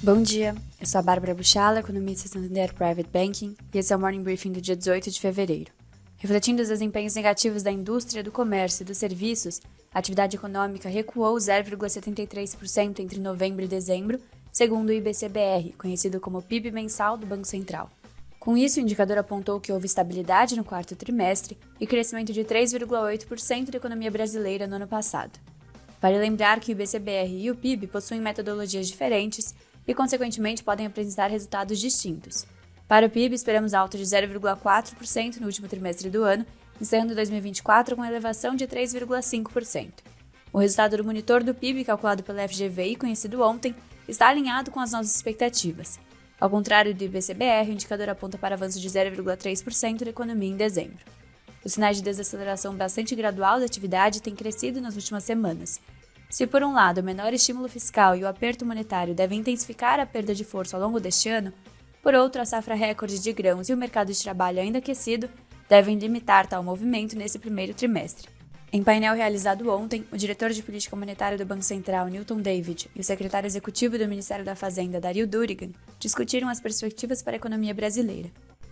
Bom dia, eu sou a Bárbara Buchala, economista Santander Private Banking, e esse é o Morning Briefing do dia 18 de fevereiro. Refletindo os desempenhos negativos da indústria, do comércio e dos serviços, a atividade econômica recuou 0,73% entre novembro e dezembro, segundo o IBC-BR, conhecido como PIB mensal do Banco Central. Com isso, o indicador apontou que houve estabilidade no quarto trimestre e crescimento de 3,8% da economia brasileira no ano passado. Vale lembrar que o IBC-BR e o PIB possuem metodologias diferentes e, consequentemente, podem apresentar resultados distintos. Para o PIB, esperamos alta de 0,4% no último trimestre do ano, encerrando 2024 com elevação de 3,5%. O resultado do monitor do PIB, calculado pela FGVI, conhecido ontem, está alinhado com as nossas expectativas. Ao contrário do IBC-BR, o indicador aponta para avanço de 0,3% da economia em dezembro. Os sinais de desaceleração bastante gradual da atividade têm crescido nas últimas semanas. Se, por um lado, o menor estímulo fiscal e o aperto monetário devem intensificar a perda de força ao longo deste ano, por outro, a safra recorde de grãos e o mercado de trabalho ainda aquecido devem limitar tal movimento nesse primeiro trimestre. Em painel realizado ontem, o diretor de política monetária do Banco Central, Newton David, e o secretário executivo do Ministério da Fazenda, Dario Durigan, discutiram as perspectivas para a economia brasileira.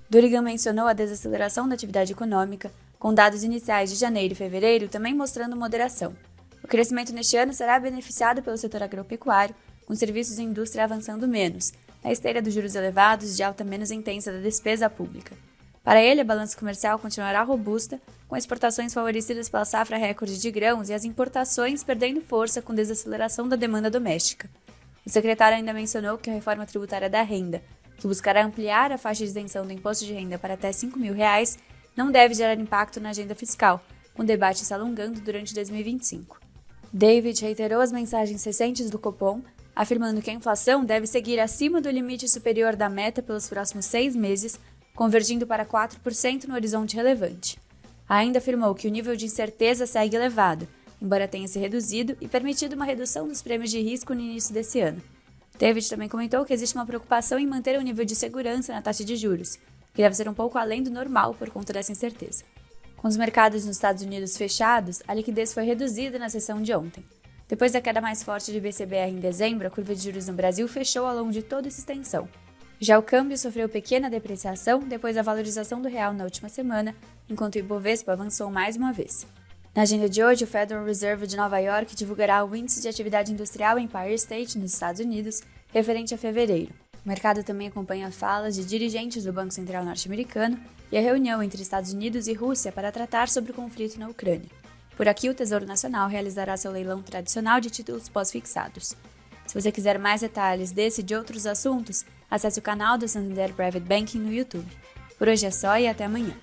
Durigan mencionou a desaceleração da atividade econômica, com dados iniciais de janeiro e fevereiro também mostrando moderação. O crescimento neste ano será beneficiado pelo setor agropecuário, com serviços e indústria avançando menos, na esteira dos juros elevados e de alta menos intensa da despesa pública. Para ele, a balança comercial continuará robusta, com exportações favorecidas pela safra recorde de grãos e as importações perdendo força com desaceleração da demanda doméstica. O secretário ainda mencionou que a reforma tributária da renda, que buscará ampliar a faixa de isenção do imposto de renda para até R$ 5.000, não deve gerar impacto na agenda fiscal, com o debate se alongando durante 2025. David reiterou as mensagens recentes do Copom, afirmando que a inflação deve seguir acima do limite superior da meta pelos próximos 6 meses, convergindo para 4% no horizonte relevante. Ainda afirmou que o nível de incerteza segue elevado, embora tenha se reduzido e permitido uma redução dos prêmios de risco no início desse ano. David também comentou que existe uma preocupação em manter o nível de segurança na taxa de juros, que deve ser um pouco além do normal por conta dessa incerteza. Com os mercados nos Estados Unidos fechados, a liquidez foi reduzida na sessão de ontem. Depois da queda mais forte do IBC-BR em dezembro, a curva de juros no Brasil fechou ao longo de toda essa extensão. Já o câmbio sofreu pequena depreciação depois da valorização do real na última semana, enquanto o Ibovespa avançou mais uma vez. Na agenda de hoje, o Federal Reserve de Nova York divulgará o índice de atividade industrial Empire State nos Estados Unidos, referente a fevereiro. O mercado também acompanha falas de dirigentes do Banco Central norte-americano e a reunião entre Estados Unidos e Rússia para tratar sobre o conflito na Ucrânia. Por aqui, o Tesouro Nacional realizará seu leilão tradicional de títulos pós-fixados. Se você quiser mais detalhes desse e de outros assuntos, acesse o canal do Santander Private Banking no YouTube. Por hoje é só e até amanhã.